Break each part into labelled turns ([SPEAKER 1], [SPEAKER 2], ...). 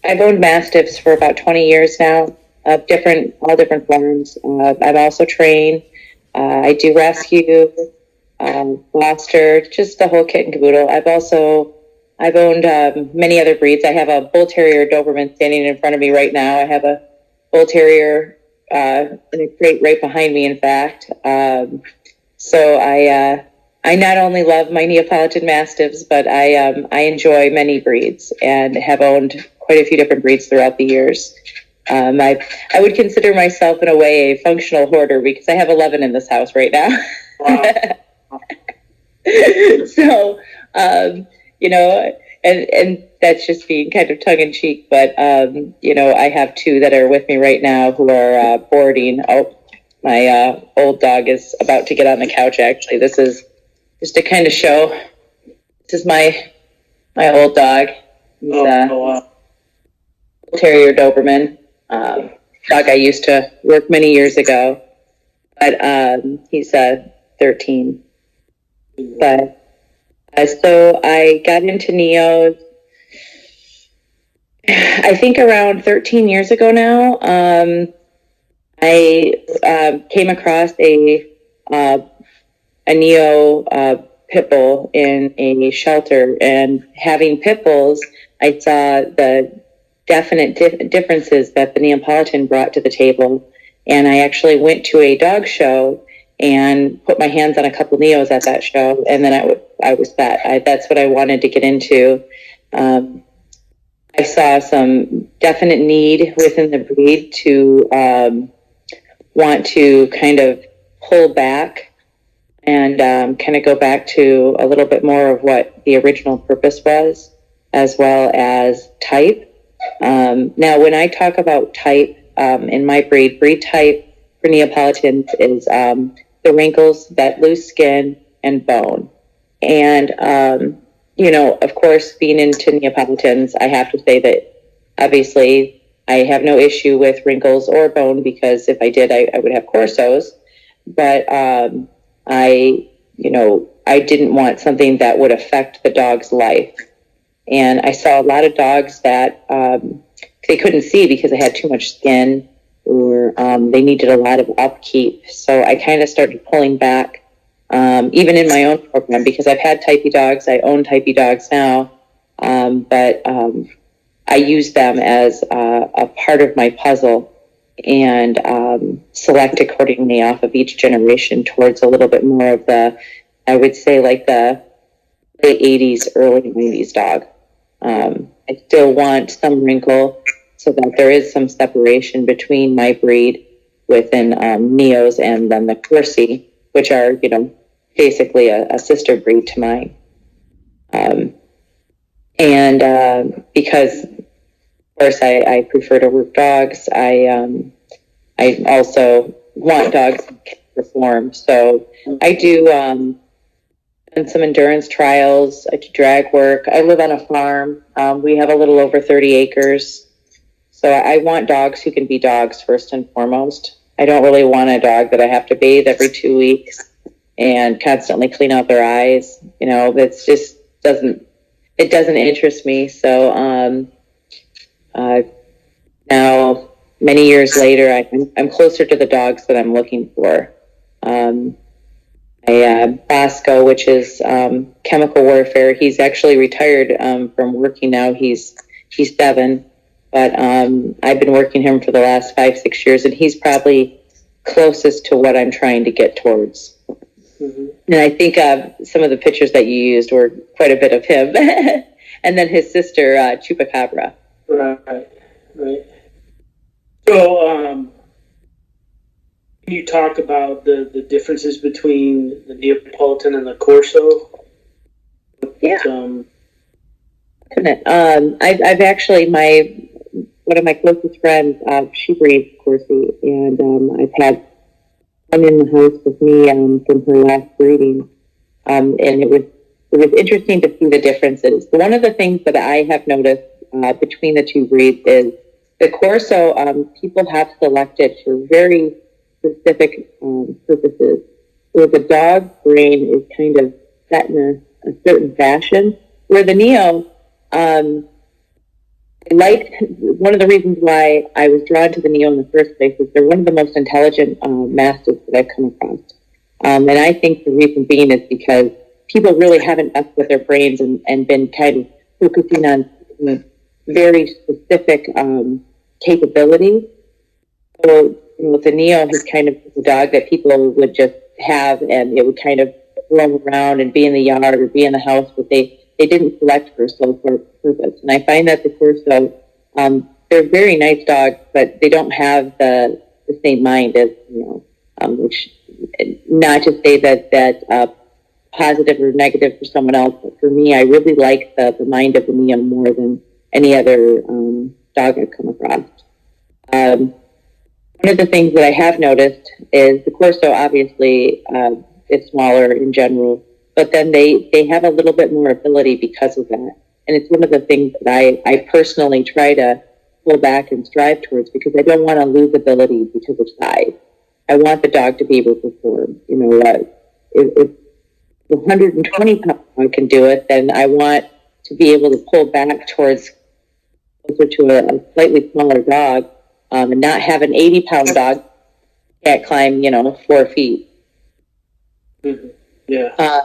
[SPEAKER 1] I've owned Mastiffs for about 20 years now, all different forms. I'm also trained. I do rescue, foster, just the whole kit and caboodle. I've owned many other breeds. I have a Bull Terrier Doberman standing in front of me right now. I have a Bull Terrier in a crate right behind me, in fact. So I not only love my Neapolitan Mastiffs, but I enjoy many breeds and have owned quite a few different breeds throughout the years. I would consider myself in a way a functional hoarder because I have 11 in this house right now. Wow. So, and that's just being kind of tongue in cheek, but, I have two that are with me right now who are boarding. Oh, my old dog is about to get on the couch, actually. This is just to kind of show. This is my old dog. He's wow. Terrier Doberman, dog I used to work many years ago, but he's 13. But so I got into Neos, I think around 13 years ago now. I came across a Neo pit bull in a shelter, and having pit bulls, I saw the definite differences that the Neapolitan brought to the table. And I actually went to a dog show and put my hands on a couple Neos at that show, and then I was set. That's what I wanted to get into. I saw some definite need within the breed to want to kind of pull back and kind of go back to a little bit more of what the original purpose was, as well as type. Now, when I talk about type in my breed type for Neapolitans is the wrinkles, that loose skin, and bone. And, of course, being into Neapolitans, I have to say that obviously I have no issue with wrinkles or bone, because if I did, I would have Corsos. But I didn't want something that would affect the dog's life. And I saw a lot of dogs that they couldn't see because they had too much skin, or they needed a lot of upkeep. So I kind of started pulling back, even in my own program, because I've had typey dogs. I own typey dogs now, but I use them as a part of my puzzle, and select accordingly off of each generation towards a little bit more of the, I would say, like the late 80s, early 90s dog. I still want some wrinkle so that there is some separation between my breed within Neos and then the Corsi, which are, basically a sister breed to mine. Because, of course, I prefer to work dogs, I also want dogs to perform. So I do and some endurance trials. I do drag work. I live on a farm. We have a little over 30 acres. So I want dogs who can be dogs first and foremost. I don't really want a dog that I have to bathe every 2 weeks and constantly clean out their eyes. That's just doesn't interest me. So now, many years later, I'm closer to the dogs that I'm looking for. Bosco, which is chemical warfare. He's actually retired from working now. He's 7, but I've been working him for the last 5-6 years, and he's probably closest to what I'm trying to get towards. Mm-hmm. And I think some of the pictures that you used were quite a bit of him, and then his sister Chupacabra.
[SPEAKER 2] Right. So, can you talk about the differences between the Neapolitan and the Corso?
[SPEAKER 1] Yeah. I've actually, one of my closest friends, she breeds Corsi, and I've had one in the house with me from her last breeding, and it was interesting to see the differences. One of the things that I have noticed between the two breeds is the Corso, people have selected for very specific purposes. So the dog's brain is kind of set in a certain fashion, where the Neo, I liked, one of the reasons why I was drawn to the Neo in the first place is they're one of the most intelligent Mastiffs that I've come across. And I think the reason being is because people really haven't messed with their brains and been kind of focusing on very specific capabilities. So with the Neo, he's kind of a dog that people would just have, and it would kind of roam around and be in the yard or be in the house, but they didn't select for a sole purpose. And I find that the Corso, they're very nice dogs, but they don't have the same mind as, which, not to say that positive or negative for someone else, but for me, I really like the mind of the Neo more than any other dog I've come across. One of the things that I have noticed is the Corso obviously is smaller in general, but then they have a little bit more ability because of that. And it's one of the things that I personally try to pull back and strive towards, because I don't want to lose ability because of size. I want the dog to be able to perform. If 120 pound dog can do it, then I want to be able to pull back towards closer to a slightly smaller dog, and not have an 80-pound dog can't climb, 4 feet.
[SPEAKER 2] Mm-hmm. Yeah.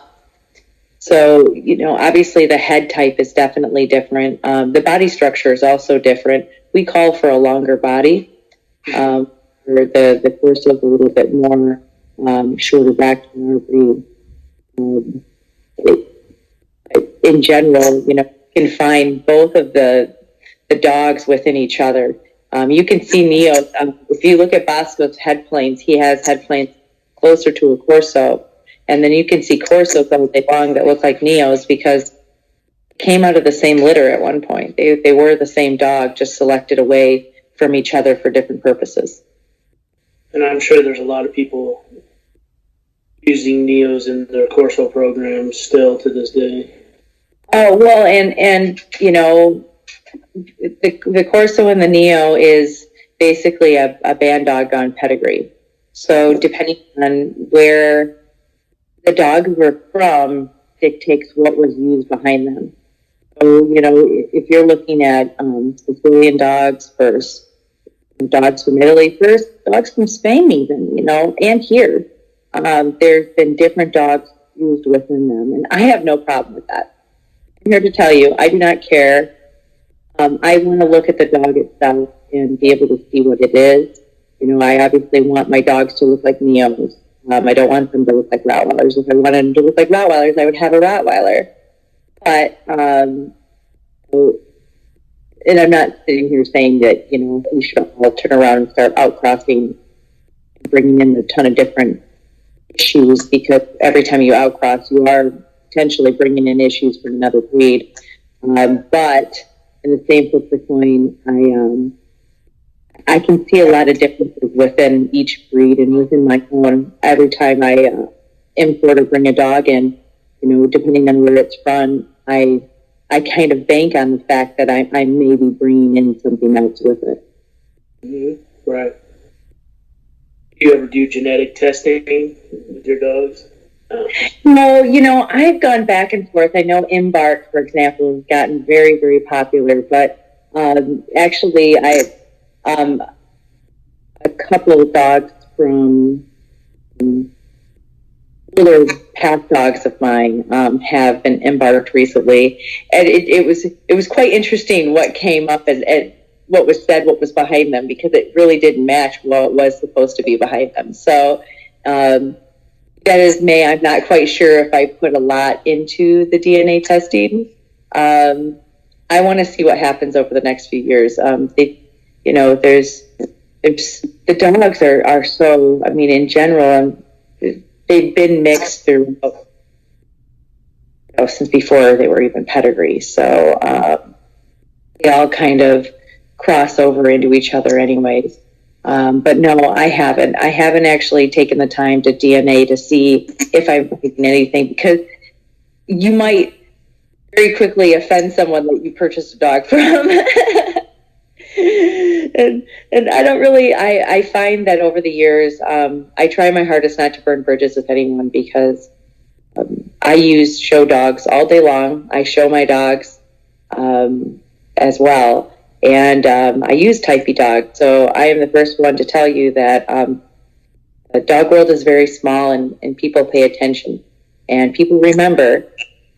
[SPEAKER 1] So, obviously the head type is definitely different. The body structure is also different. We call for a longer body. Where the Corso is a little bit more shorter back than our breed. In general, you can find both of the dogs within each other. You can see Neo, if you look at Bosco's head planes, he has head planes closer to a Corso. And then you can see Corsos all day long that look like Neos because they came out of the same litter at one point. They were the same dog, just selected away from each other for different purposes.
[SPEAKER 2] And I'm sure there's a lot of people using Neos in their Corso programs still to this day.
[SPEAKER 1] Oh, well, and the Corso and the Neo is basically a band dog on pedigree. So depending on where the dogs were from dictates what was used behind them. So, if you're looking at Sicilian dogs first, dogs from Italy first, dogs from Spain even, and here, there's been different dogs used within them. And I have no problem with that. I'm here to tell you, I do not care. I want to look at the dog itself and be able to see what it is. I obviously want my dogs to look like Neos. I don't want them to look like Rottweilers. If I wanted them to look like Rottweilers, I would have a Rottweiler. But, and I'm not sitting here saying that, we should all turn around and start outcrossing, bringing in a ton of different issues, because every time you outcross, you are potentially bringing in issues from another breed. But in the same flip of the coin, I can see a lot of differences within each breed and within my own. Every time I import or bring a dog in, depending on where it's from, I kind of bank on the fact that I may be bringing in something else with it.
[SPEAKER 2] Mm-hmm. Right. Do you ever do genetic testing with your dogs?
[SPEAKER 1] No, I've gone back and forth. I know Embark, for example, has gotten very, very popular, but actually a couple of dogs from older past dogs of mine have been embarked recently, and it was quite interesting what came up and what was said, what was behind them, because it really didn't match what was supposed to be behind them. So that is me. I'm not quite sure if I put a lot into the DNA testing. I want to see what happens over the next few years. There's the dogs are so, in general, they've been mixed through since before they were even pedigree. So they all kind of cross over into each other anyways. But no, I haven't actually taken the time to DNA to see if I've taken anything, because you might very quickly offend someone that you purchased a dog from. And I don't really, I find that over the years, I try my hardest not to burn bridges with anyone, because I use show dogs all day long. I show my dogs as well. And I use typey dog. So I am the first one to tell you that the dog world is very small, and people pay attention. And people remember,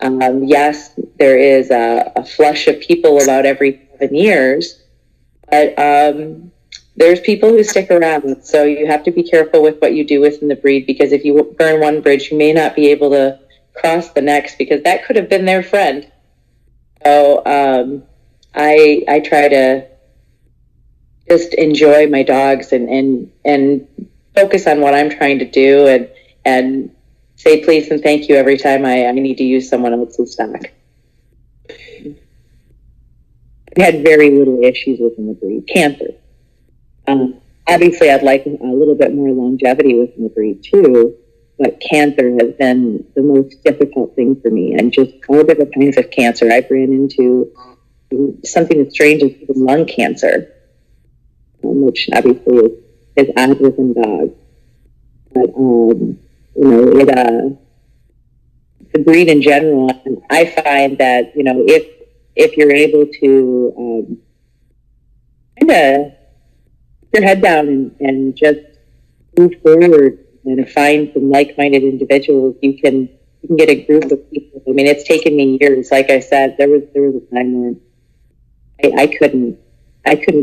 [SPEAKER 1] yes, there is a flush of people about every 7 years, but there's people who stick around. So you have to be careful with what you do within the breed, because if you burn one bridge, you may not be able to cross the next, because that could have been their friend. So I try to just enjoy my dogs and focus on what I'm trying to do, and say please and thank you every time I need to use someone else's stock. I had very little issues within the breed. Cancer. Obviously, I'd like a little bit more longevity within the breed too, but cancer has been the most difficult thing for me, and just all different kinds of cancer. I've ran into something as strange as even lung cancer, which obviously is odd within dogs. But the breed in general, I find that if you're able to kind of put your head down and just move forward and find some like-minded individuals, you can get a group of people. I mean, it's taken me years. Like I said, there was a time when I couldn't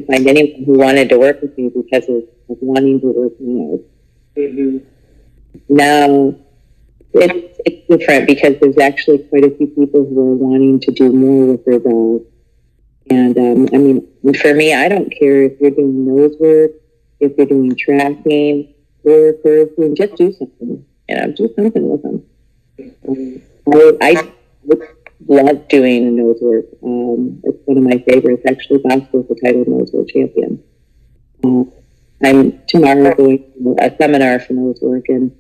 [SPEAKER 1] find anyone who wanted to work with me because of wanting to work with me. Mm-hmm. Now it's different, because there's actually quite a few people who are wanting to do more with their dogs. And I mean, for me, I don't care if you're doing nose work, if you're doing tracking, or if you're just do something. Do something with them. I love doing nose work. It's one of my favorites. Actually, Bosco is the title nose work champion. I'm tomorrow going to a seminar for nose work, and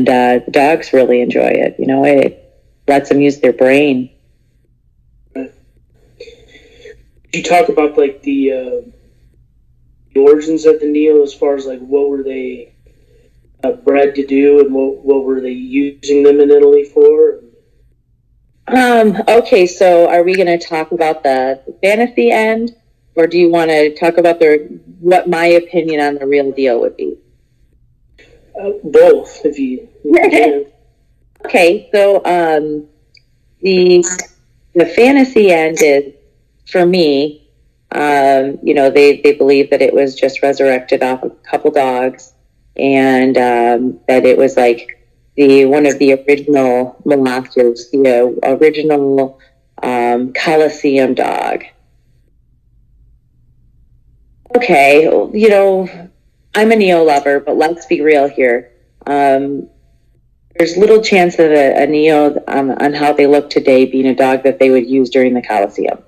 [SPEAKER 1] the dogs really enjoy it. It lets them use their brain.
[SPEAKER 2] You talk about like the origins of the Neo, as far as like what were they bred to do, and what were they using them in Italy for?
[SPEAKER 1] Okay, so are we going to talk about the fantasy end, or do you want to talk about what my opinion on the real deal would be?
[SPEAKER 2] Both, if you can.
[SPEAKER 1] Okay, so the fantasy end is, for me, they believe that it was just resurrected off of a couple dogs, and that it was like one of the original molosters, the original Colosseum dog. Okay, I'm a Neo lover, but let's be real here. There's little chance of a Neo on how they look today being a dog that they would use during the Colosseum.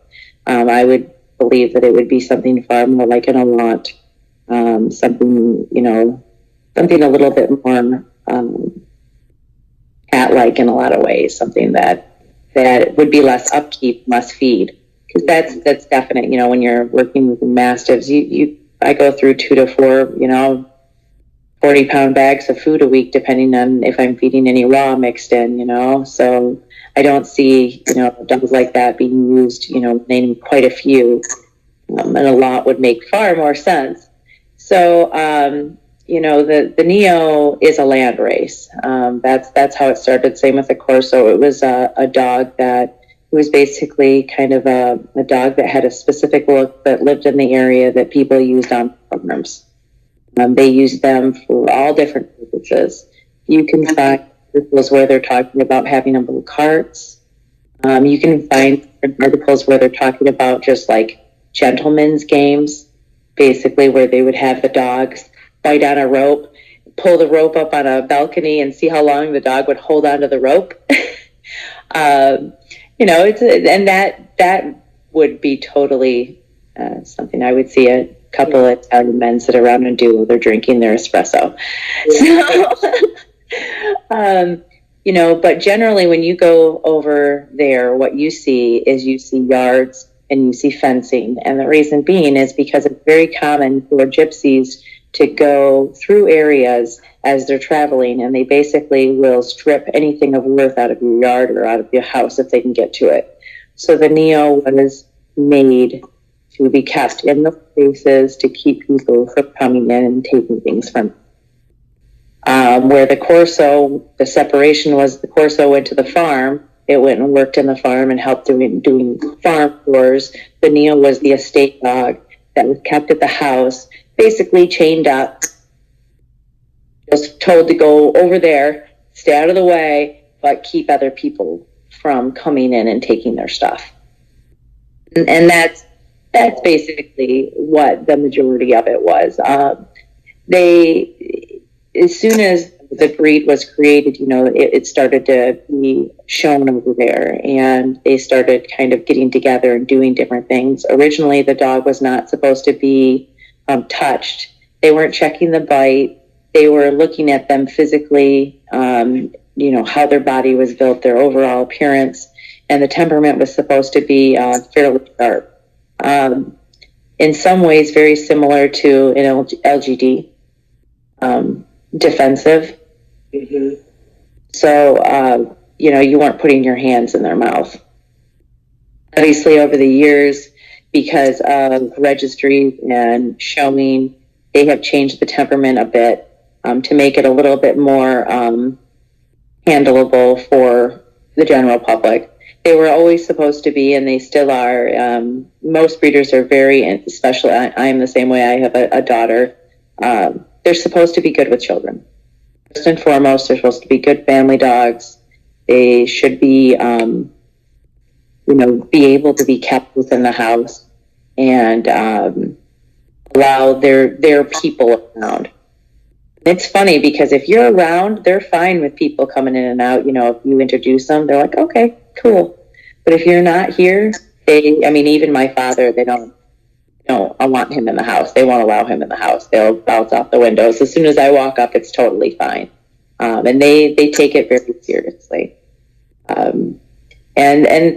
[SPEAKER 1] I would believe that it would be something far more like an Allant, something a little bit more cat-like in a lot of ways, something that would be less upkeep, less feed. Because that's definite. When you're working with the Mastiffs, I go through 2 to 4, 40-pound bags of food a week, depending on if I'm feeding any raw mixed in, So I don't see, dogs like that being used, naming quite a few. And a lot would make far more sense. So, the Neo is a land race. That's how it started. Same with the Corso. It was a dog that was basically kind of a dog that had a specific look, that lived in the area that people used on farms. They used them for all different purposes. You can find articles where they're talking about having them little carts. You can find articles where they're talking about just like gentlemen's games, basically where they would have the dogs bite on a rope, pull the rope up on a balcony, and see how long the dog would hold onto the rope. And that would be totally something I would see a couple of Italian men sit around and do while they're drinking their espresso. So, but generally when you go over there, what you see yards and you see fencing. And the reason being is because it's very common for gypsies to go through areas as they're traveling, and they basically will strip anything of worth out of your yard or out of your house if they can get to it. So the Neo was made to be kept in the places to keep people from coming in and taking things from them. Where the Corso, the separation was the Corso went to the farm. It went and worked in the farm and helped doing farm chores. The Neo was the estate dog that was kept at the house, basically chained up, just told to go over there, stay out of the way, but keep other people from coming in and taking their stuff. And that's basically what the majority of it was. They, as soon as the breed was created, it started to be shown over there, and they started kind of getting together and doing different things. Originally, the dog was not supposed to be touched. They weren't checking the bite. They were looking at them physically, how their body was built, their overall appearance, and the temperament was supposed to be fairly sharp. In some ways, very similar to an LGD, defensive.
[SPEAKER 2] Mm-hmm.
[SPEAKER 1] So, you weren't putting your hands in their mouth. Obviously, over the years, because of registry and showing, they have changed the temperament a bit to make it a little bit more handleable for the general public. They were always supposed to be, and they still are. Most breeders are very, especially I am the same way. I have a daughter. They're supposed to be good with children. First and foremost, they're supposed to be good family dogs. They should be, be able to be kept within the house and allow their people around. It's funny because if you're around, they're fine with people coming in and out. If you introduce them, they're like, okay, cool. But if you're not here, even my father, they don't, I want him in the house. They won't allow him in the house. They'll bounce off the windows. As soon as I walk up, it's totally fine. And they take it very seriously. And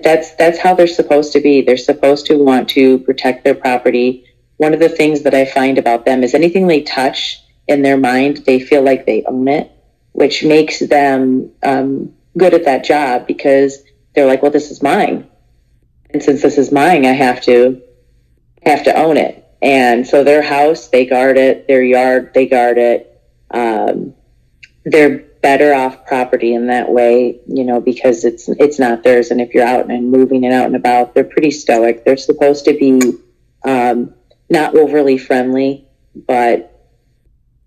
[SPEAKER 1] that's how they're supposed to be. They're supposed to want to protect their property. One of the things that I find about them is anything they touch, in their mind, they feel like they own it, which makes them good at that job because they're like, well, this is mine. And since this is mine, I have to own it. And so their house, they guard it. Their yard, they guard it. They're better off property in that way, because it's not theirs. And if you're out and moving and out and about, they're pretty stoic. They're supposed to be not overly friendly, but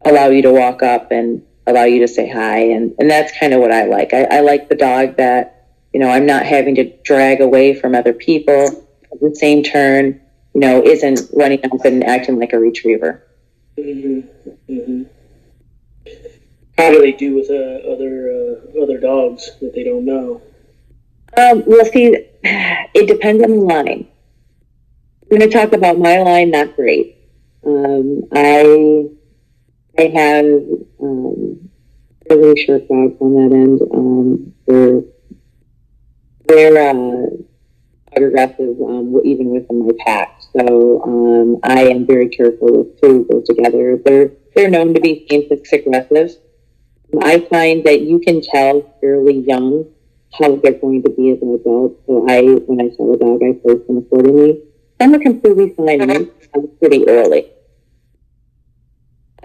[SPEAKER 1] allow you to walk up and allow you to say hi. And that's kind of what I like. I like the dog that, I'm not having to drag away from other people at the same turn, isn't running up and acting like a retriever.
[SPEAKER 2] Mm-hmm. Mm-hmm. How do they do with other dogs that they don't know?
[SPEAKER 1] Well, see, it depends on the line. I'm going to talk about my line, not great. I have really short dogs on that end. They're aggressive, even within my pack. So I am very careful with who goes together. They're known to be aggressive. I find that you can tell fairly young how they're going to be as an adult. So when I sell a dog, I place them accordingly. Some are completely fine pretty early.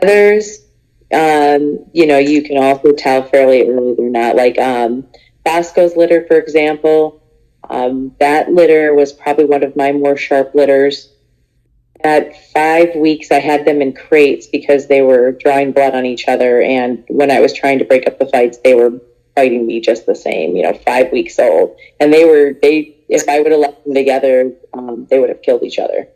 [SPEAKER 1] Others, you can also tell fairly early they're not. Like Bosco's litter, for example, that litter was probably one of my more sharp litters. At 5 weeks, I had them in crates because they were drawing blood on each other. And when I was trying to break up the fights, they were fighting me just the same, 5 weeks old. And if I would have left them together, they would have killed each other.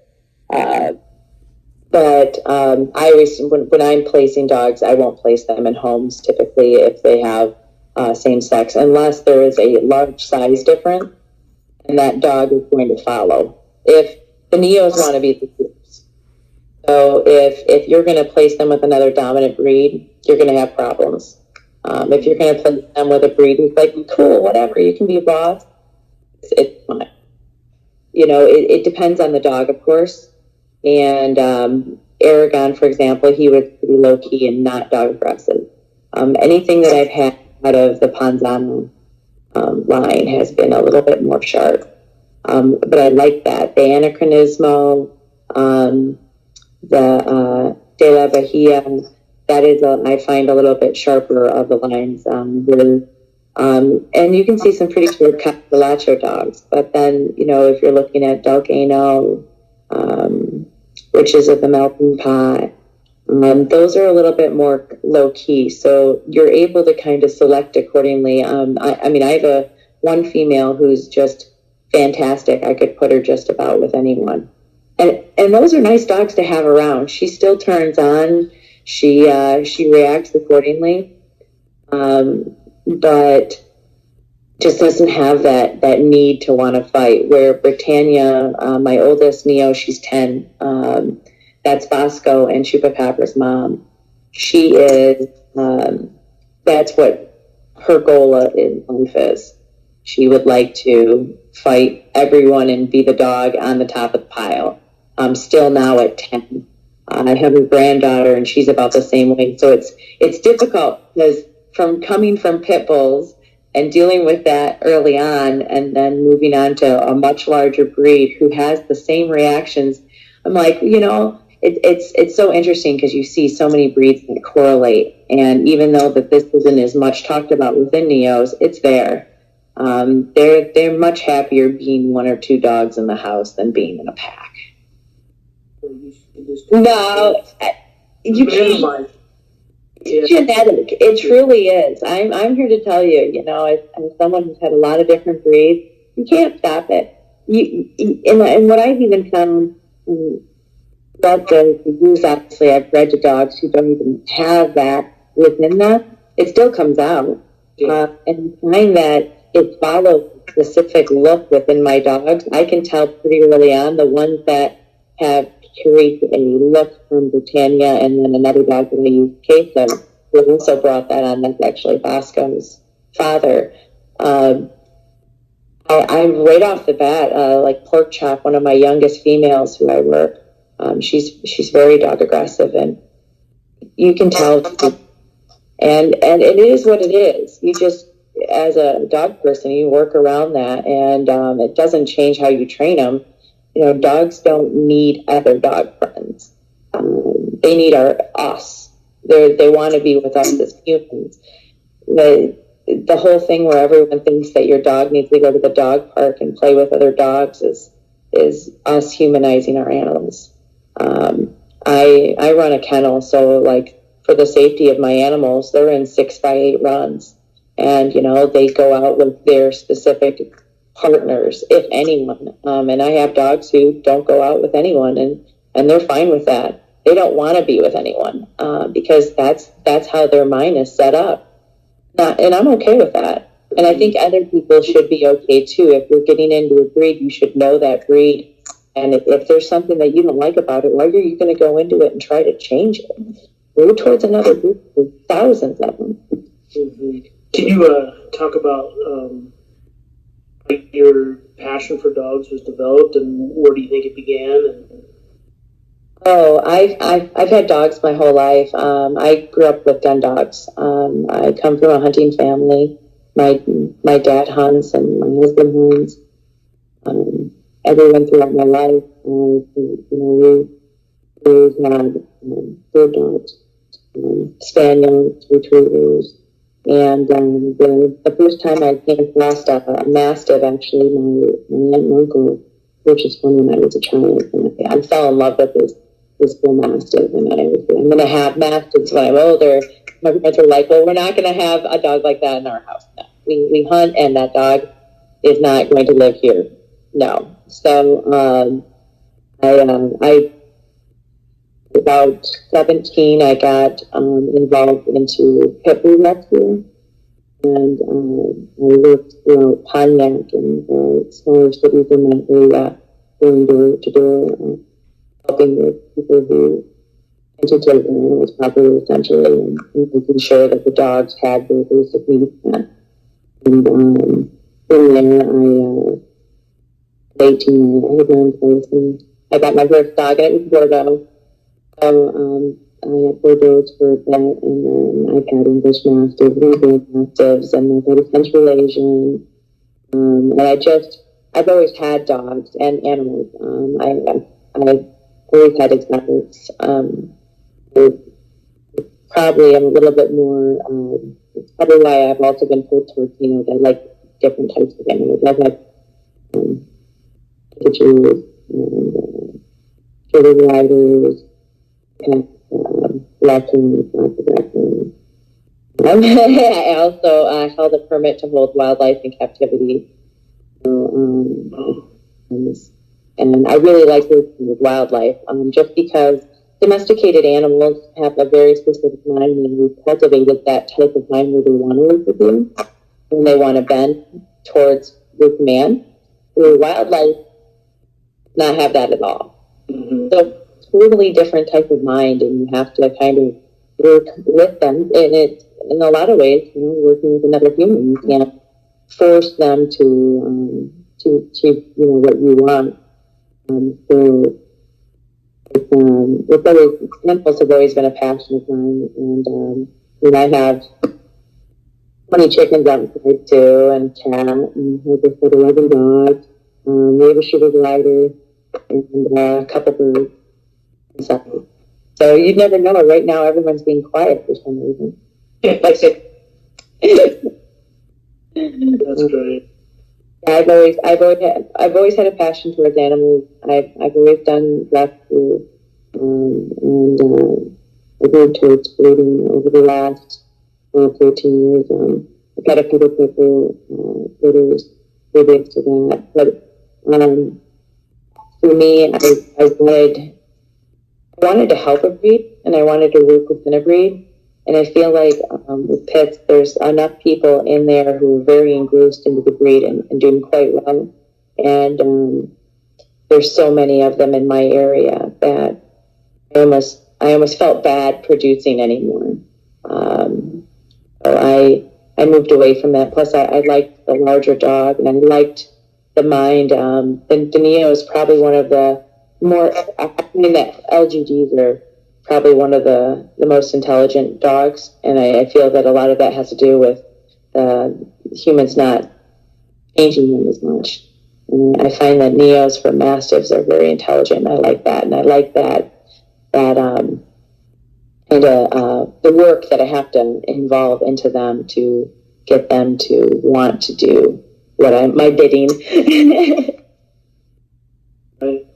[SPEAKER 1] But I always, when I'm placing dogs, I won't place them in homes typically if they have same sex, unless there is a large size difference, and that dog is going to follow. If the Neos want to be the groups, so if you're going to place them with another dominant breed, you're going to have problems. If you're going to place them with a breed who's like, cool, whatever, you can be boss, it's fine. It depends on the dog, of course. And Aragon, for example, he was pretty low-key and not dog-aggressive. Anything that I've had out of the Panzano line has been a little bit more sharp. But I like that. The Anachronismo, The De La Bahia, that is, I find a little bit sharper of the lines. And you can see some pretty good Castelacho dogs. But then, if you're looking at Delgano, which is of the Melting Pot, those are a little bit more low key. So you're able to kind of select accordingly. I have one female who's just fantastic. I could put her just about with anyone. And those are nice dogs to have around. She still turns on. She reacts accordingly. But just doesn't have that need to want to fight. Where Britannia, my oldest Neo, she's 10. That's Bosco and Chupacabra's mom. She is, that's what her goal in life is. She would like to fight everyone and be the dog on the top of the pile. Still now at 10. I have a granddaughter and she's about the same way. So it's difficult because coming from pit bulls and dealing with that early on and then moving on to a much larger breed who has the same reactions, I'm like, it's so interesting because you see so many breeds that correlate. And even though that this isn't as much talked about within Neos, it's there. They're much happier being one or two dogs in the house than being in a pack. No, you can't. It's genetic. It truly is. I'm here to tell you, as someone who's had a lot of different breeds, you can't stop it. And what I've even found about the use, obviously, I've bred to dogs who don't even have that within them. It still comes out. And I find that it follows a specific look within my dogs. I can tell pretty early on the ones that have curate a look from Britannia, and then another dog that I use, Queso, who also brought that on. That's actually Bosco's father. I'm right off the bat, like Pork Chop, one of my youngest females who I work. She's very dog aggressive, and you can tell. And it is what it is. You just, as a dog person, you work around that, and it doesn't change how you train them. Dogs don't need other dog friends. They need us. They want to be with us as humans. The whole thing where everyone thinks that your dog needs to go to the dog park and play with other dogs is us humanizing our animals. I run a kennel, so like for the safety of my animals, they're in 6x8 runs, and they go out with their specific partners, if anyone. And I have dogs who don't go out with anyone, and they're fine with that. They don't want to be with anyone because that's how their mind is set up. And I'm okay with that. And I think other people should be okay too. If you're getting into a breed, you should know that breed. And if there's something that you don't like about it, why are you going to go into it and try to change it? Go towards another group. There's thousands of them.
[SPEAKER 2] Mm-hmm. Can you talk about your passion for dogs was developed, and where do you think it began?
[SPEAKER 1] Oh, I've had dogs my whole life. I grew up with gun dogs. I come from a hunting family. My dad hunts and my husband hunts. Everyone throughout my life, we had good dogs, spaniels, retrievers. And the first time I came across a Mastiff, actually, my aunt and uncle purchased one when I was a child. And I fell in love with this bull Mastiff. And I'm going to have Mastiffs when I'm older. My parents were like, well, we're not going to have a dog like that in our house. No. We hunt, and that dog is not going to live here. No. So I about 17, I got involved into pit bull rescue, and I worked throughout Pontiac and smaller cities in that area, going door to door, helping with people who entertain animals properly, essentially, and making sure that the dogs had their basic needs met. And from there, at 18, I had my own place, and I got my first dog, and it was Bordeaux. So I had Bordeaux's for a bit, and then I've had English Mastiffs, Indian Mastiffs, and I've had a Central Asian. And I've always had dogs and animals. always had exotics. Probably I'm a little bit more, it's probably why I've also been pulled towards, I like different types of animals. I've had pitchers, sugar gliders, raccoons, lots of raccoons. I also held a permit to hold wildlife in captivity. So, and I really like working with wildlife, just because domesticated animals have a very specific mind, and we've cultivated that type of mind where they want to work with you, and they want to bend towards with man. Where wildlife does not have that at all. Mm-hmm. So totally different type of mind, and you have to kind of work with them. And it's in a lot of ways, working with another human. You can't force them to achieve, what you want. So it's always, animals have always been a passion of mine, and I have 20 chickens outside too, and cat, and like I said, 11 dogs. We have a sugar glider, and a couple birds and stuff. So you'd never know. Right now, everyone's being quiet for some reason. Like
[SPEAKER 2] that's great.
[SPEAKER 1] I've always had a passion towards animals. I've always done rescue, and I've moved towards breeding over the last 13 years. I've had a few people litters related to that, but for me, I wanted to help a breed, and I wanted to work within a breed. And I feel like with pets, there's enough people in there who are very engrossed into the breed and doing quite well. And there's so many of them in my area that I almost felt bad producing anymore. So I moved away from that. Plus, I liked the larger dog, and I liked the mind. The Neo is probably one of the more, I mean, that LGDs are probably one of the most intelligent dogs, and I feel that a lot of that has to do with humans not changing them as much. And I find that Neos for Mastiffs are very intelligent, and I like that, and I like that the work that I have to involve into them to get them to want to do my bidding.
[SPEAKER 2] Right.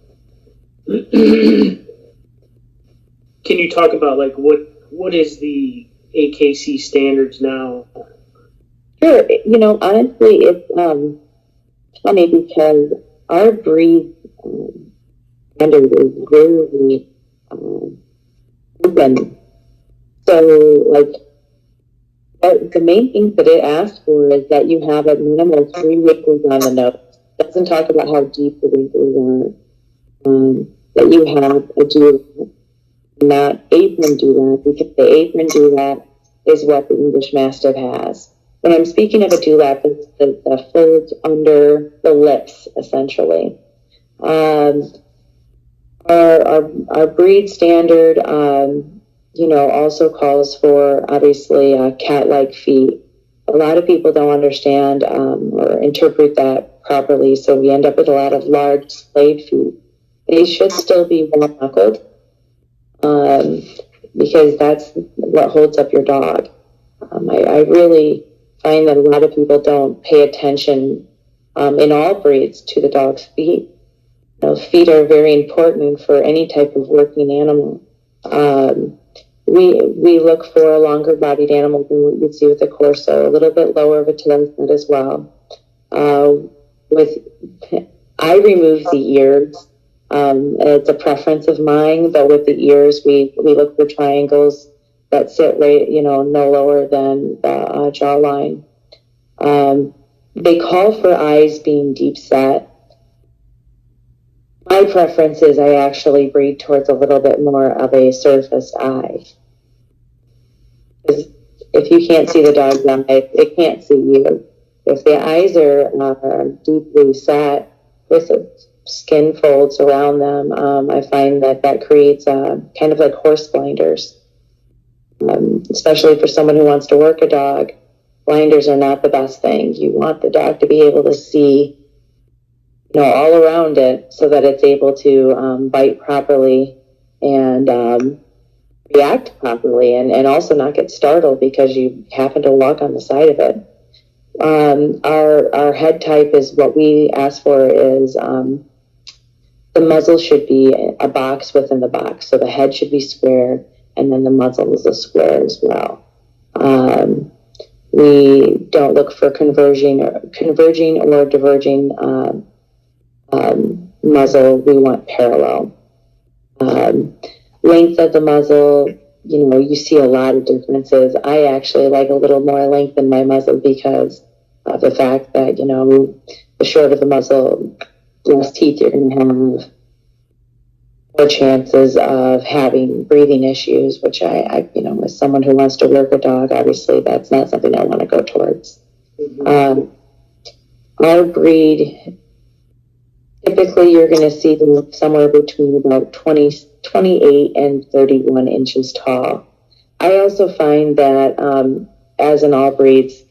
[SPEAKER 2] Can you talk about like what is the AKC standards now?
[SPEAKER 1] Sure. Honestly, it's funny because our breed standard is very open. So, like, the main thing that it asks for is that you have a minimum 3 wrinkles on the nose. It doesn't talk about how deep the wrinkles are. That you have a dewlap, not apron dewlap, because the apron dewlap is what the English Mastiff has. When I'm speaking of a dewlap, it's the folds under the lips, essentially. Our breed standard, also calls for, obviously, cat-like feet. A lot of people don't understand or interpret that properly, so we end up with a lot of large splayed feet. They should still be well-knuckled, because that's what holds up your dog. I really find that a lot of people don't pay attention in all breeds to the dog's feet. Feet are very important for any type of working animal. We look for a longer-bodied animal than what you'd see with the Corso, a little bit lower of a tail set as well. I remove the ears. It's a preference of mine, but with the ears, we look for triangles that sit right, no lower than the jawline. They call for eyes being deep set. My preference is I actually breed towards a little bit more of a surface eye. Because if you can't see the dog's eye, it can't see you. If the eyes are deeply set with skin folds around them, I find that creates kind of like horse blinders. Especially for someone who wants to work a dog, blinders are not the best thing. You want the dog to be able to see, all around it so that it's able to bite properly and react properly, and also not get startled because you happen to walk on the side of it. Our head type is what we ask for is the muzzle should be a box within the box. So the head should be square, and then the muzzle is a square as well. We don't look for converging or diverging muzzle. We want parallel. Length of the muzzle, you see a lot of differences. I actually like a little more length in my muzzle because of the fact that, the shorter the muzzle, less teeth you're going to have, more chances of having breathing issues, which I as someone who wants to work a dog, obviously that's not something I want to go towards.
[SPEAKER 2] Mm-hmm.
[SPEAKER 1] Our breed, typically you're going to see them somewhere between about 28 and 31 inches tall. I also find that as in all breeds,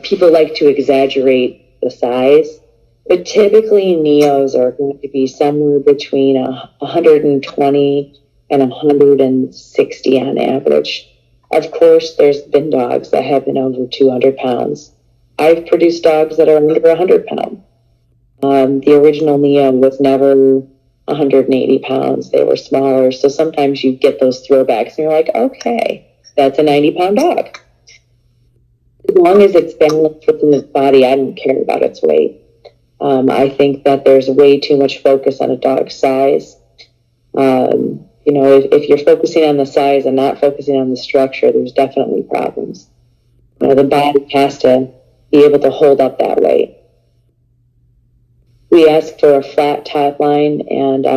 [SPEAKER 1] people like to exaggerate the size, but typically Neos are going to be somewhere between 120 and 160 on average. Of course, there's been dogs that have been over 200 pounds. I've produced dogs that are under 100 pounds. The original Neo was never 180 pounds. They were smaller. So sometimes you get those throwbacks and you're like, okay, that's a 90-pound dog. As long as it's balanced within its body, I don't care about its weight. I think that there's way too much focus on a dog's size. If you're focusing on the size and not focusing on the structure, there's definitely problems. The body has to be able to hold up that weight. We ask for a flat top line, and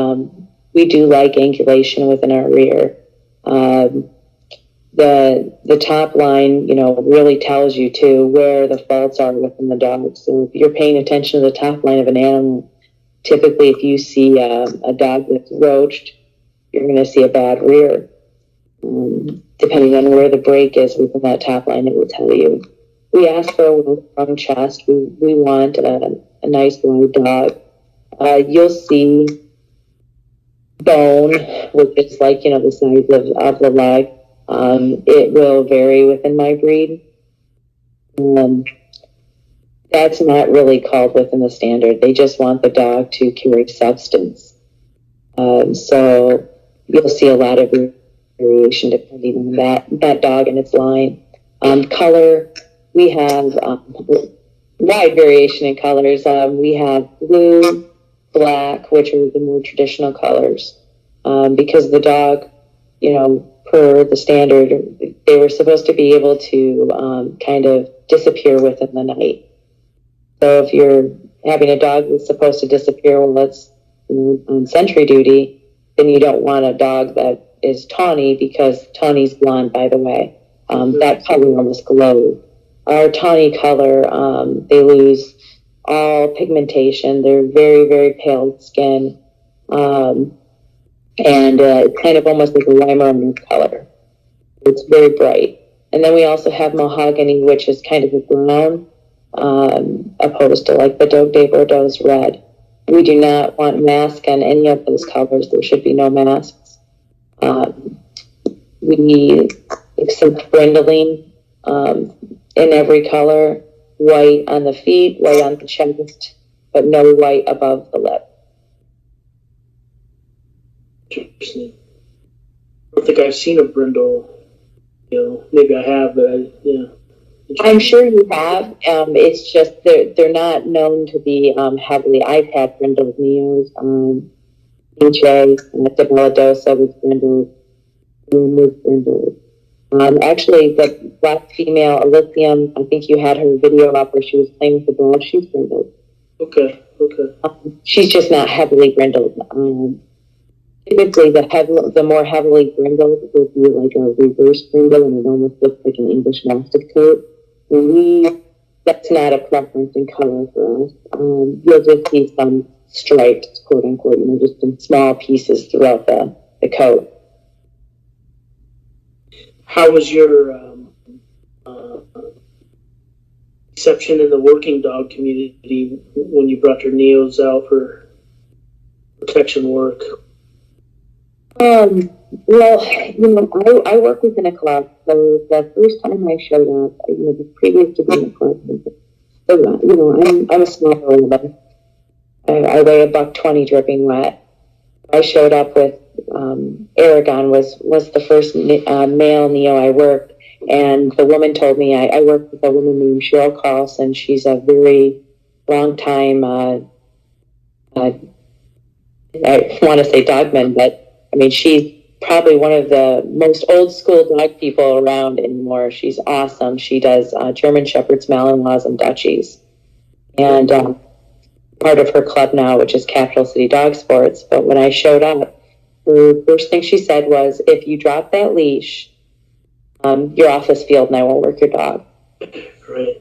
[SPEAKER 1] we do like angulation within our rear. The top line, really tells you too where the faults are within the dog. So if you're paying attention to the top line of an animal, typically if you see a dog that's roached, you're going to see a bad rear. Depending on where the break is within that top line, it will tell you. We ask for a well-strung chest. We want a nice wide dog. You'll see bone, which is like, the size of the leg. It will vary within my breed. That's not really called within the standard. They just want the dog to carry substance. So you'll see a lot of variation depending on that dog and its line. Color, we have wide variation in colors. We have blue, black, which are the more traditional colors. Because the dog, per the standard, they were supposed to be able to kind of disappear within the night. So if you're having a dog that's supposed to disappear while it's on sentry duty, then you don't want a dog that is tawny, because tawny's blonde, by the way. That color almost glows. Our tawny color, they lose all pigmentation. They're very, very pale skin. And it's kind of almost like a lime color. It's very bright. And then we also have mahogany, which is kind of a brown, opposed to like the Dogue de Bordeaux's red. We do not want mask on any of those colors. There should be no masks. We accept brindling in every color, white on the feet, white on the chest, but no white above the lip.
[SPEAKER 2] Interesting. I don't think I've seen a brindle. Maybe I have, but yeah.
[SPEAKER 1] I'm sure you have. It's just they're not known to be heavily. I've had brindled Neos. DJ, Debelladosa was brindled. Was brindled. Actually, the black female, Elysium, I think you had her video up where she was playing with the ball. She's brindled.
[SPEAKER 2] Okay.
[SPEAKER 1] She's just not heavily brindled. Typically, the more heavily brindled would be like a reverse brindle, and it almost looks like an English Mastiff coat. That's not a preference in color for us. You'll just see some stripes, quote unquote, just in small pieces throughout the coat.
[SPEAKER 2] How was your reception in the working dog community when you brought your Neos out for protection work?
[SPEAKER 3] Well, I work within a club, so the first time I showed up, previous to being a club, I'm a small woman. I weigh $120 dripping wet. I showed up with Aragon was the first male Neo I worked, and the woman told me I worked with a woman named Cheryl Carlson. She's a very long time. I want to say dogman, but I mean she's probably one of the most old school dog people around anymore. She's awesome. She does German Shepherds, Malinois, and Dutchies, and part of her club now, which is Capital City Dog Sports. But when I showed up, the first thing she said was, "If you drop that leash, you're off this field, and I won't work your dog."
[SPEAKER 2] Right.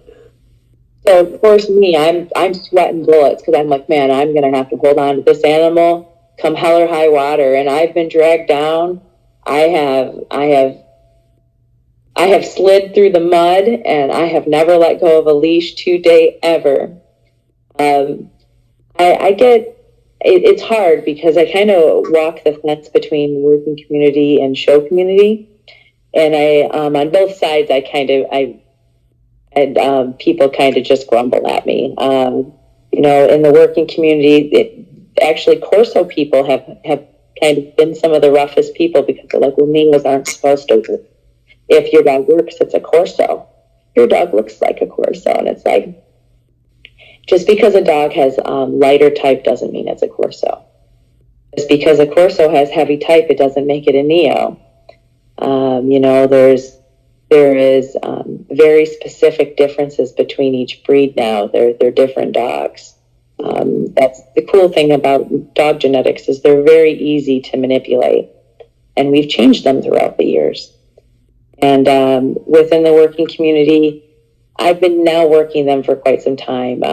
[SPEAKER 3] So of course, me, I'm sweating bullets because I'm like, man, I'm gonna have to hold on to this animal come hell or high water, and I've been dragged down. I have slid through the mud, and I have never let go of a leash to date ever. I get it's hard because I kind of walk the fence between working community and show community, and I on both sides people kind of just grumble at me. In the working community, actually Corso people have kind of been some of the roughest people because they're like, well, Neos aren't supposed to. If your dog works, it's a Corso. Your dog looks like a Corso, and it's like, just because a dog has lighter type doesn't mean it's a Corso. Just because a Corso has heavy type, it doesn't make it a Neo. There is very specific differences between each breed now. They're different dogs. That's the cool thing about dog genetics is they're very easy to manipulate, and we've changed them throughout the years. And within the working community, I've been now working them for quite some time.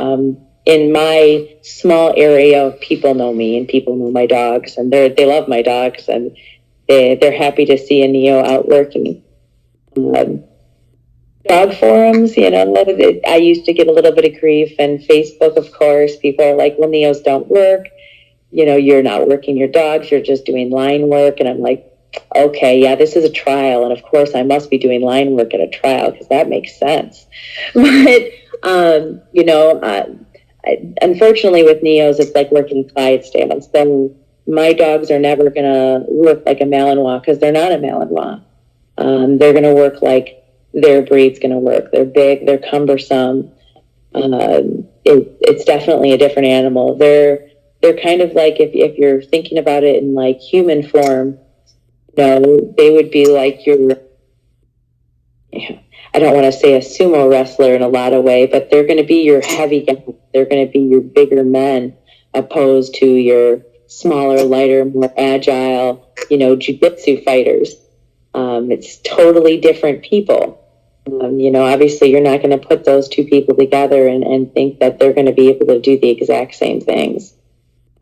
[SPEAKER 3] In my small area, people know me and people know my dogs, and they love my dogs, and they're happy to see a Neo out working. Dog forums, I used to get a little bit of grief, and Facebook, of course, people are like, well, Neos don't work. You're not working your dogs, you're just doing line work. And I'm like, okay, yeah, this is a trial, and of course I must be doing line work at a trial because that makes sense. But unfortunately with Neos, it's like working Clydesdales. So my dogs are never gonna work like a Malinois because they're not a Malinois. They're gonna work like their breed's gonna work. They're big, they're cumbersome. It's definitely a different animal. They're kind of like, if you're thinking about it in like human form, they would be like I don't want to say a sumo wrestler in a lot of way, but they're going to be your heavy guys. They're going to be your bigger men opposed to your smaller, lighter, more agile, jiu-jitsu fighters. It's totally different people. Obviously you're not going to put those two people together and think that they're going to be able to do the exact same things.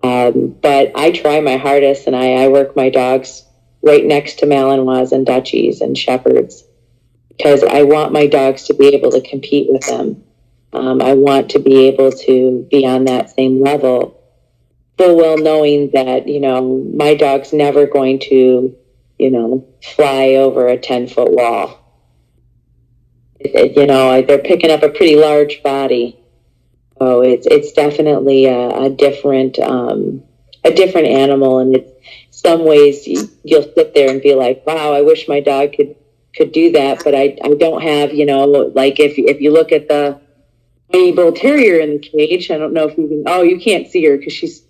[SPEAKER 3] But I try my hardest, and I work my dogs right next to Malinois and Dutchies and Shepherds because I want my dogs to be able to compete with them. I want to be able to be on that same level, full well knowing that, my dog's never going to, fly over a 10-foot wall. They're picking up a pretty large body. Oh, it's definitely a different animal, and it's some ways you'll sit there and be like, wow, I wish my dog could do that, but I don't have, like if you look at the bull terrier in the cage, I don't know if you can, you can't see her because she's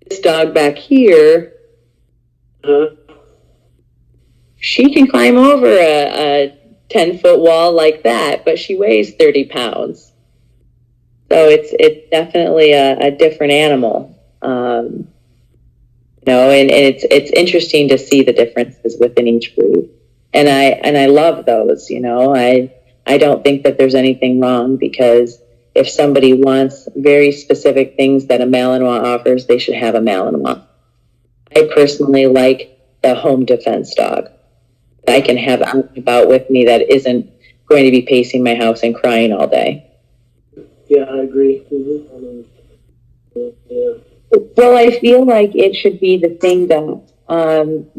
[SPEAKER 3] this dog back here. She can climb over a 10-foot wall like that, but she weighs 30 pounds. So it's definitely a different animal. And it's interesting to see the differences within each breed. And I love those, I don't think that there's anything wrong, because if somebody wants very specific things that a Malinois offers, they should have a Malinois. I personally like the home defense dog that I can have out and about with me that isn't going to be pacing my house and crying all day.
[SPEAKER 2] Yeah, I agree. Mm-hmm. Yeah.
[SPEAKER 3] Well, I feel like it should be the thing that,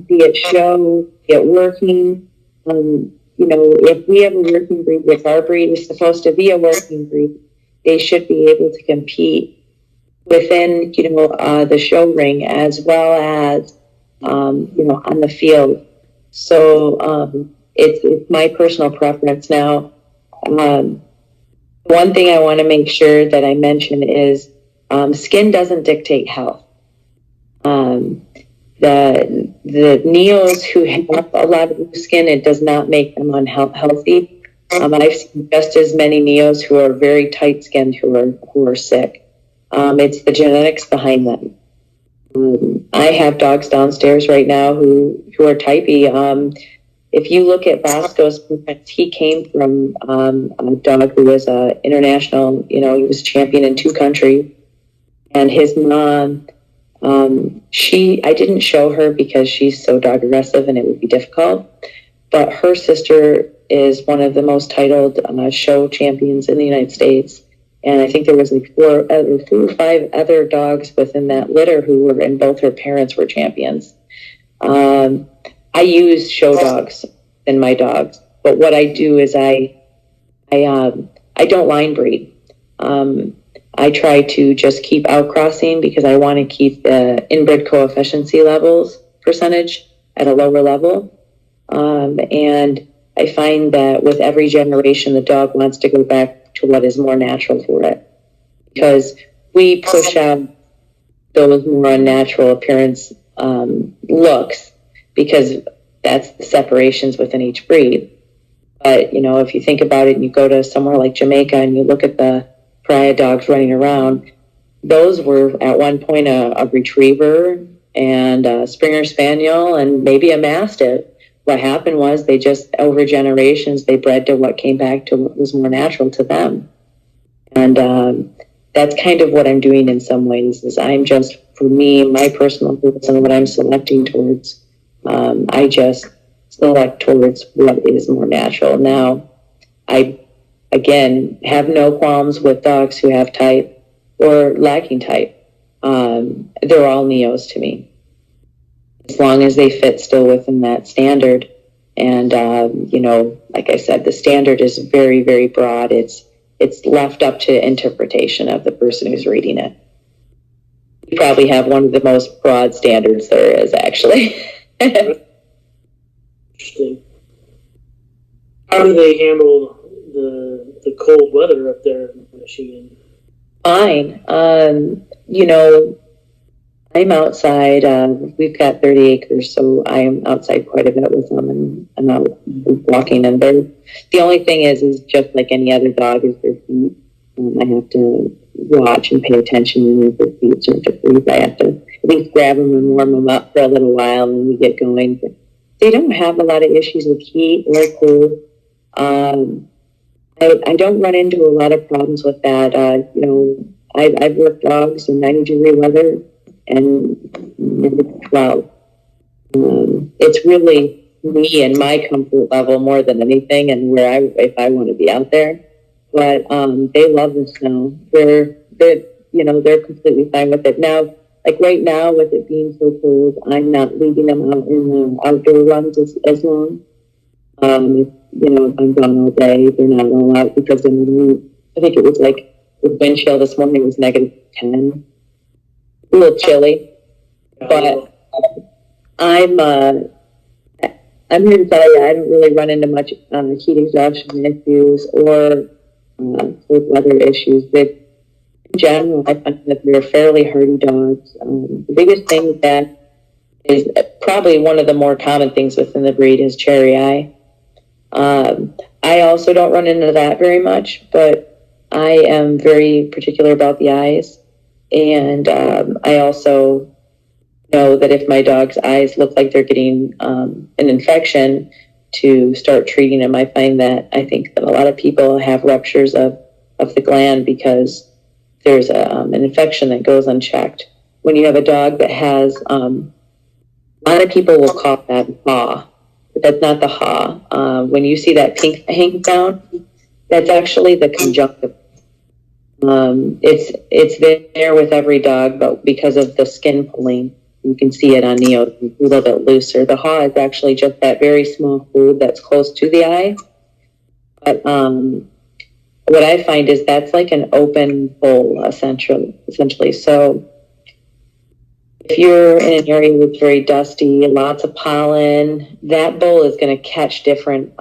[SPEAKER 3] be it show, be it working, if we have a working breed, if our breed is supposed to be a working breed, they should be able to compete within, the show ring as well as, on the field. So, it's my personal preference now. One thing I want to make sure that I mention is, skin doesn't dictate health. Um, the neos who have a lot of loose skin, it does not make them unhealthy. I've seen just as many neos who are very tight skinned who are sick. It's the genetics behind them. I have dogs downstairs right now who are typey. If you look at Bosco's blueprints, he came from a dog who was international. He was champion in 2 countries, and his mom. I didn't show her because she's so dog aggressive and it would be difficult. But her sister is one of the most titled show champions in the United States. And I think there was like 4 or 5 other dogs within that litter who were, and both her parents were champions. I use show dogs in my dogs, but what I do is I don't line breed. I try to just keep outcrossing because I want to keep the inbred coefficiency levels percentage at a lower level. And I find that with every generation, the dog wants to go back to what is more natural for it, because we push out those more unnatural appearance looks, because that's the separations within each breed. But, if you think about it and you go to somewhere like Jamaica and you look at the pariah dogs running around, those were at one point a retriever and a Springer Spaniel and maybe a Mastiff. What happened was they just, over generations, they bred to what came back to what was more natural to them. And that's kind of what I'm doing in some ways, is I'm just, for me, my personal goals and what I'm selecting towards, I just select towards what is more natural. Now, I, again, have no qualms with dogs who have type or lacking type. They're all neos to me, as long as they fit still within that standard. And, like I said, the standard is very, very broad. It's left up to interpretation of the person who's reading it. You probably have one of the most broad standards there is, actually.
[SPEAKER 2] Interesting. How do they handle the cold weather up there in Michigan?
[SPEAKER 3] Fine. I'm outside. We've got 30 acres, so I'm outside quite a bit with them, and I'm out walking. And the only thing is just like any other dog, is their feet. I have to watch and pay attention when their feet start to freeze. I have to at least grab them and warm them up for a little while, and then we get going. But they don't have a lot of issues with heat or cold. I don't run into a lot of problems with that. I've worked dogs in 90-degree weather and -12. It's really me and my comfort level more than anything, and if I want to be out there. But they love the snow. They're completely fine with it. Now, like right now, with it being so cold, I'm not leaving them out in the outdoor runs as long. If I'm gone all day, they're not all out, because I think it was like the wind chill this morning was -10. A little chilly, but I'm here to tell you, I don't really run into much heat exhaustion issues or cold weather issues. But in general, I find that they're fairly hardy dogs. The biggest thing that is probably one of the more common things within the breed is cherry eye. I also don't run into that very much, but I am very particular about the eyes. And I also know that if my dog's eyes look like they're getting an infection, to start treating them. I think that a lot of people have ruptures of the gland because there's an infection that goes unchecked. When you have a dog that has, a lot of people will call that haw, but that's not the haw. When you see that pink hang down, that's actually the conjunctiva. It's there with every dog, but because of the skin pulling, you can see it on Neo, a little bit looser. The haw is actually just that very small fold that's close to the eye. But what I find is that's like an open bowl, essentially. So if you're in an area that's very dusty, lots of pollen, that bowl is going to catch different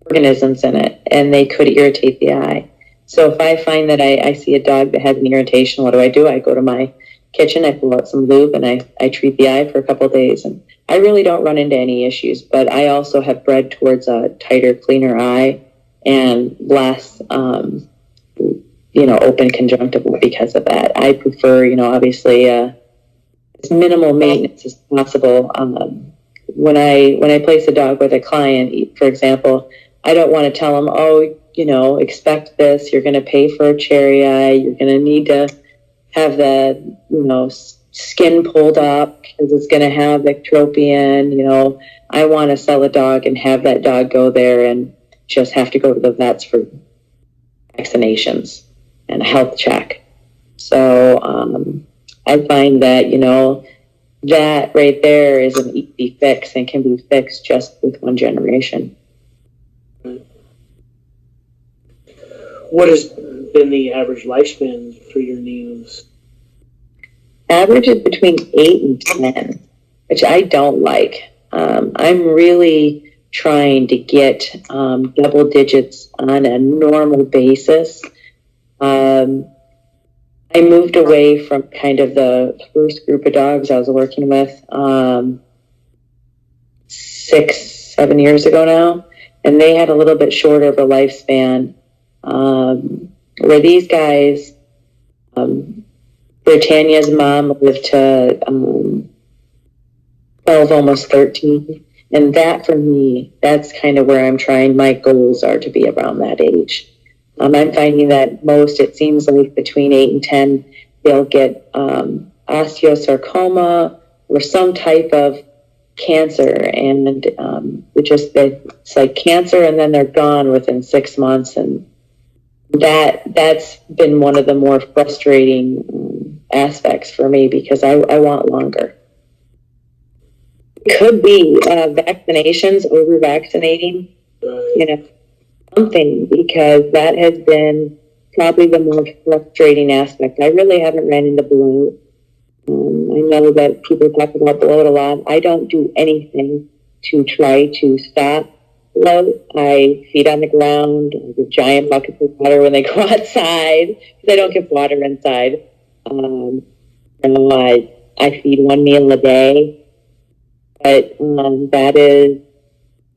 [SPEAKER 3] organisms in it, and they could irritate the eye. So if I find that I see a dog that has an irritation, what do? I go to my kitchen, I pull out some lube, and I treat the eye for a couple of days. And I really don't run into any issues, but I also have bred towards a tighter, cleaner eye and less, open conjunctiva because of that. I prefer, obviously, as minimal maintenance as possible. When I place a dog with a client, for example, I don't want to tell them, expect this. You're going to pay for a cherry eye. You're going to need to have the, skin pulled up because it's going to have ectropion. I want to sell a dog and have that dog go there and just have to go to the vets for vaccinations and a health check. So I find that, that right there is an easy fix and can be fixed just with one generation.
[SPEAKER 2] What has been the average lifespan for your Neos?
[SPEAKER 3] Average is between 8 and 10, which I don't like. I'm really trying to get double digits on a normal basis. I moved away from kind of the first group of dogs I was working with 6-7 years ago now, and they had a little bit shorter of a lifespan. Where these guys, Britannia's mom lived to 12, almost 13. And that, for me, that's kind of where I'm trying. My goals are to be around that age. I'm finding that it seems like between 8 and 10, they'll get osteosarcoma or some type of cancer. And it's like cancer, and then they're gone within 6 months. And that's been one of the more frustrating aspects for me because I want longer. It could be vaccinations, over vaccinating, something, because that has been probably the most frustrating aspect. I really haven't ran into bloat. I know that people talk about bloat a lot. I don't do anything to try to stop bloat. I feed on the ground. I give giant buckets of water when they go outside because I don't give water inside. I feed one meal a day. But that is,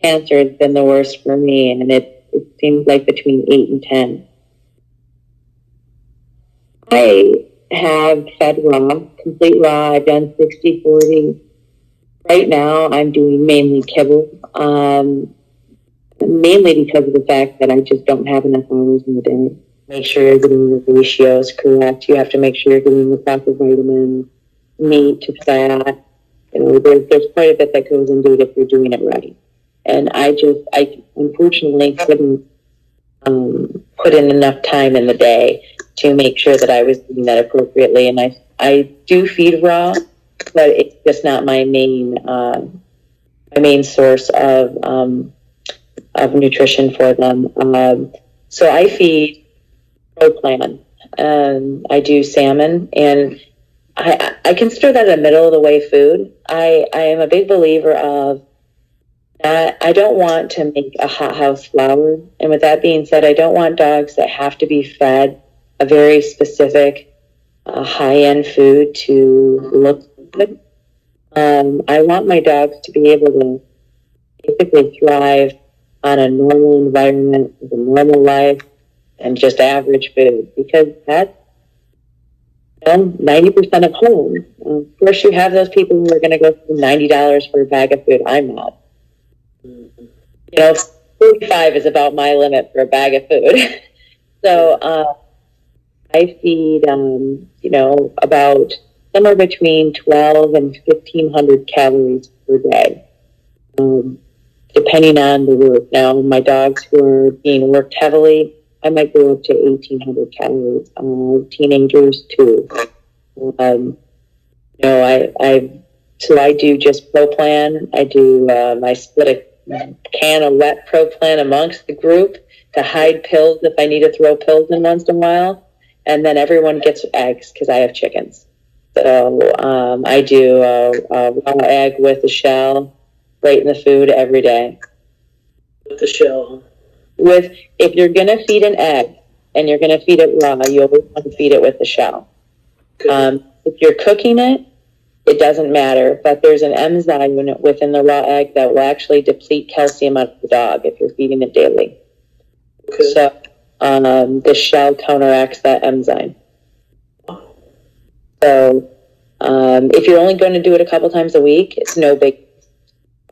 [SPEAKER 3] cancer has been the worst for me, and it seems like between 8 and 10. I have fed raw, complete raw. I've done 60-40. Right now, I'm doing mainly kibble, mainly because of the fact that I just don't have enough hours in the day. Make sure you're getting the ratios correct. You have to make sure you're getting the proper vitamins, meat to fat. There's quite a bit that goes into it if you're doing it right. And I unfortunately couldn't put in enough time in the day to make sure that I was doing that appropriately. And I do feed raw, but it's just not my main source of nutrition for them. So I feed ProPlan. I do salmon, and I consider that a middle of the way food. I am a big believer of that. I don't want to make a hothouse flour. And with that being said, I don't want dogs that have to be fed a very specific high-end food to look good. I want my dogs to be able to basically thrive on a normal environment with a normal life and just average food, because that's 90% of home. Of course, you have those people who are going to go spend $90 for a bag of food. I'm not. 45 is about my limit for a bag of food. So I feed, about somewhere between 12 and 1,500 calories per day, depending on the work. Now, my dogs who are being worked heavily, I might go up to 1,800 calories. Teenagers too. So I do just Pro Plan. I do, I split a can of wet Pro Plan amongst the group to hide pills if I need to throw pills in once in a while. And then everyone gets eggs because I have chickens. So I do a raw egg with the shell right in the food every day.
[SPEAKER 2] With the shell.
[SPEAKER 3] If you're going to feed an egg and you're going to feed it raw, you always want to feed it with the shell. If you're cooking it, it doesn't matter, but there's an enzyme within the raw egg that will actually deplete calcium out of the dog if you're feeding it daily.
[SPEAKER 2] Okay.
[SPEAKER 3] So the shell counteracts that enzyme. So if you're only going to do it a couple times a week, it's no big.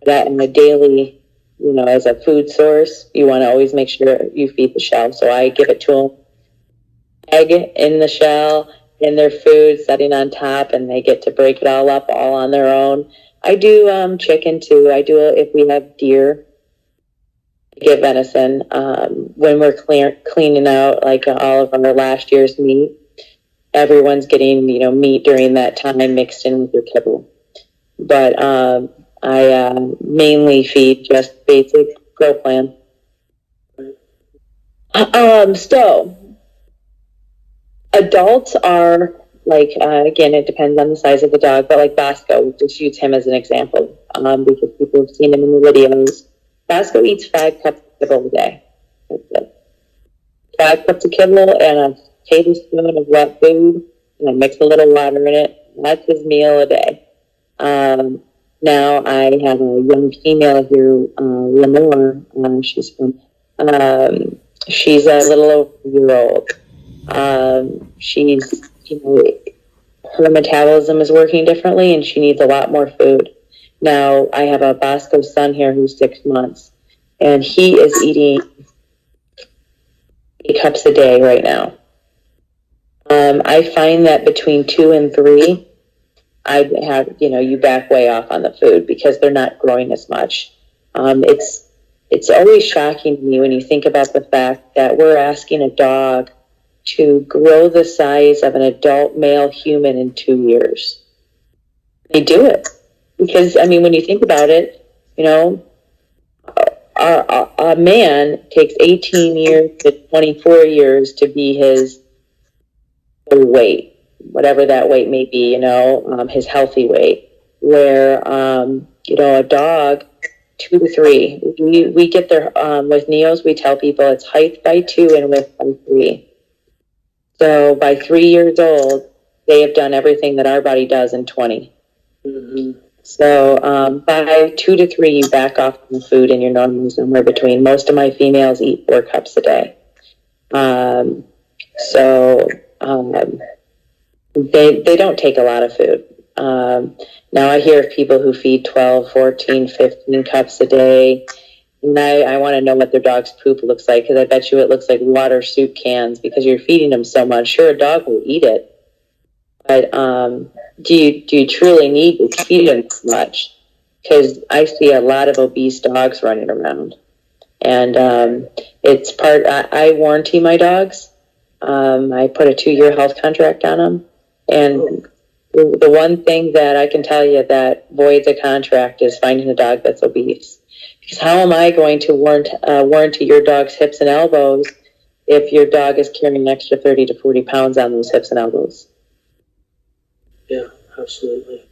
[SPEAKER 3] That in a daily, as a food source, you want to always make sure you feed the shell. So I give it to them, egg in the shell, in their food, setting on top, and they get to break it all up all on their own. I do chicken too. I do if we have deer, I get venison. When we're cleaning out like all of our last year's meat, everyone's getting meat during that time mixed in with your kibble. But I mainly feed just basic Pro Plan. So adults are like, again, it depends on the size of the dog, but like Bosco, we'll just use him as an example, because people have seen him in the videos. Bosco eats 5 cups of kibble a day. That's it. 5 cups of kibble and a tablespoon of wet food, and I mix a little water in it. That's his meal a day. Now I have a young female here, Lenore. She's a little over a year old. She's, her metabolism is working differently, and she needs a lot more food. Now I have a Bosco son here who's 6 months, and he is eating 8 cups a day right now. I find that between 2 and 3, I have, you back way off on the food because they're not growing as much. It's always shocking to me when you think about the fact that we're asking a dog to grow the size of an adult male human in 2 years. They do it because, when you think about it, a man takes 18 years to 24 years to be his weight, whatever that weight may be, his healthy weight, where, a dog, 2 to 3, we get there, with Neos, we tell people it's height by 2 and width by 3. So by 3 years old, they have done everything that our body does in 20.
[SPEAKER 2] Mm-hmm.
[SPEAKER 3] So by 2 to 3, you back off from the food and you're normally somewhere between. Most of my females eat 4 cups a day. They don't take a lot of food. Now I hear of people who feed 12, 14, 15 cups a day. And I want to know what their dog's poop looks like, because I bet you it looks like water soup cans because you're feeding them so much. Sure, a dog will eat it. But do you truly need to feed them so much? Because I see a lot of obese dogs running around. And I warranty my dogs. I put a 2-year health contract on them. And the one thing that I can tell you that voids a contract is finding a dog that's obese. Because how am I going to warranty your dog's hips and elbows if your dog is carrying an extra 30 to 40 pounds on those hips and elbows?
[SPEAKER 2] Yeah, absolutely.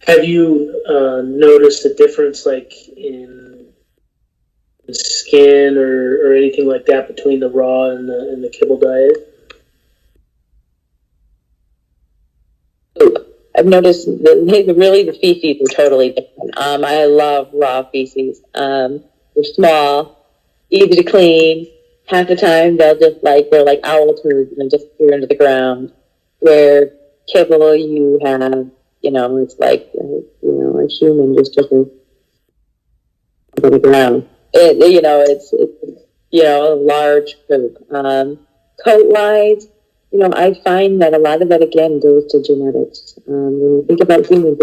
[SPEAKER 2] Have you noticed a difference, like in skin or anything like that between the raw and the kibble diet?
[SPEAKER 3] I've noticed the feces are totally different. I love raw feces. They're small, easy to clean. Half the time they're like owl turds and disappear into the ground. Where kibble, you have, it's like, a human just took it to the ground. It's a large poop. Coat-wise, I find that a lot of that, again, goes to genetics. When you think about humans,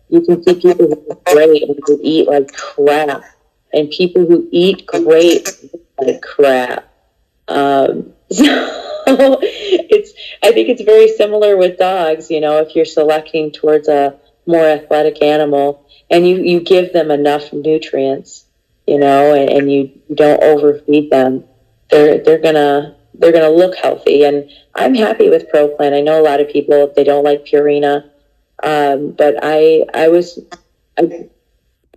[SPEAKER 3] you can see people who are great and who eat like crap, and people who eat great, like crap. So I think it's very similar with dogs, you know, if you're selecting towards a more athletic animal and you give them enough nutrients, you know, and you don't overfeed them, they're gonna look healthy. And I'm happy with ProPlan. I know a lot of people, they don't like Purina, but I was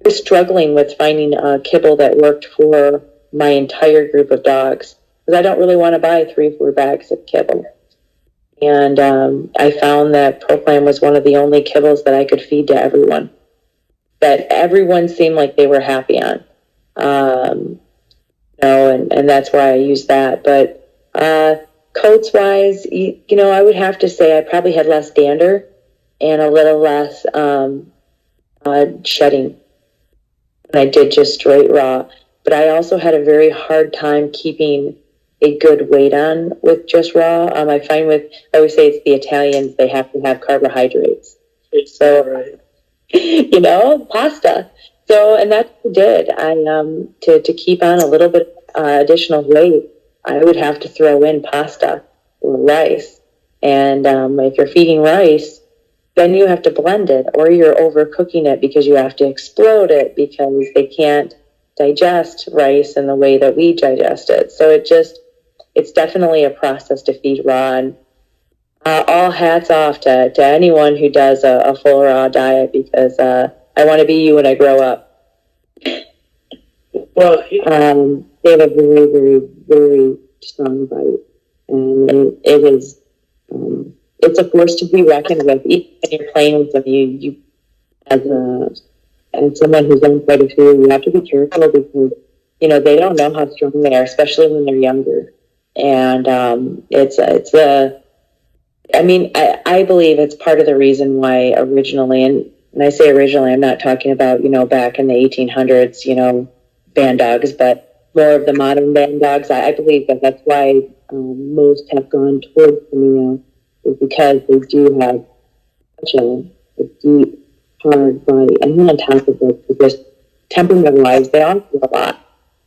[SPEAKER 3] struggling with finding a kibble that worked for my entire group of dogs, because I don't really want to buy 3 or 4 bags of kibble. And I found that ProPlan was one of the only kibbles that I could feed to everyone, that everyone seemed like they were happy on. And that's why I use that. But coats wise, you know, I would have to say I probably had less dander and a little less shedding than I did just straight raw. But I also had a very hard time keeping a good weight on with just raw. I find I always say it's the Italians, they have to have carbohydrates. So, right. You know, pasta. So, and that's what I did. To keep on a little bit additional weight, I would have to throw in pasta or rice. And if you're feeding rice, then you have to blend it, or you're overcooking it because you have to explode it because they can't digest rice in the way that we digest it. So it's definitely a process to feed raw. And all hats off to anyone who does a full raw diet, because I want to be you when I grow up.
[SPEAKER 2] Well,
[SPEAKER 3] they have a very, very, very strong bite, and it was it's a force to be reckoned with. Even when you're playing with them, you as someone who's done quite a few, you have to be careful because, you know, they don't know how strong they are, especially when they're younger. And I believe it's part of the reason why originally, and I say originally, I'm not talking about, you know, back in the 1800s, you know, band dogs, but more of the modern band dogs. I believe that's why most have gone towards the Neo, is because they do have such a deep, hard body. And then on top of it, just temperament-wise, they all do a lot.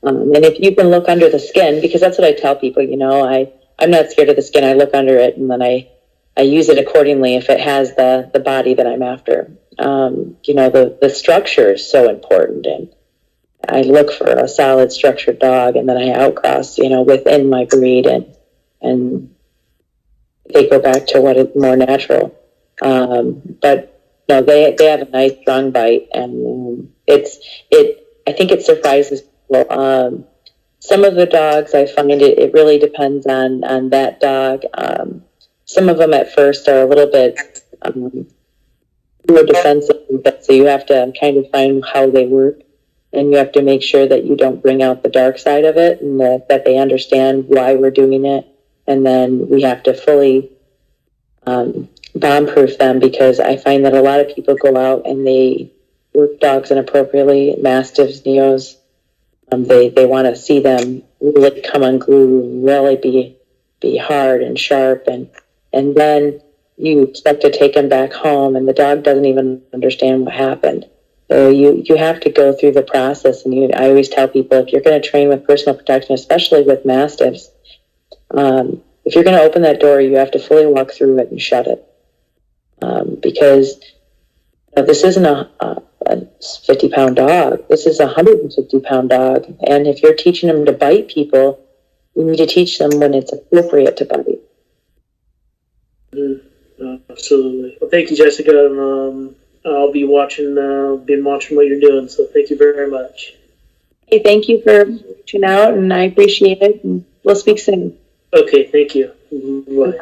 [SPEAKER 3] And if you can look under the skin, because that's what I tell people, you know, I'm not scared of the skin. I look under it, and then I use it accordingly if it has the body that I'm after. You know, the structure is so important, and I look for a solid structured dog, and then I outcross, you know, within my breed, and they go back to what is more natural. But no, they have a nice strong bite, and I think it surprises people. Some of the dogs, I find it really depends on that dog. Some of them at first are a little bit more defensive, so you have to kind of find how they work, and you have to make sure that you don't bring out the dark side of it, and that they understand why we're doing it. And then we have to fully bomb-proof them, because I find that a lot of people go out and they work dogs inappropriately, Mastiffs, Neos. They want to see them really come unglued, really be hard and sharp, and then you expect to take them back home, and the dog doesn't even understand what happened. So you have to go through the process, and I always tell people, if you're going to train with personal protection, especially with Mastiffs, if you're going to open that door, you have to fully walk through it and shut it, because this isn't a 50-pound dog. This is a 150-pound dog. And if you're teaching them to bite people, you need to teach them when it's appropriate to bite.
[SPEAKER 2] Absolutely. Well, thank you, Jessica. I'll be been watching what you're doing. So thank you very much.
[SPEAKER 3] Hey, thank you for reaching out, and I appreciate it. And we'll speak soon.
[SPEAKER 2] Okay, thank you. Bye.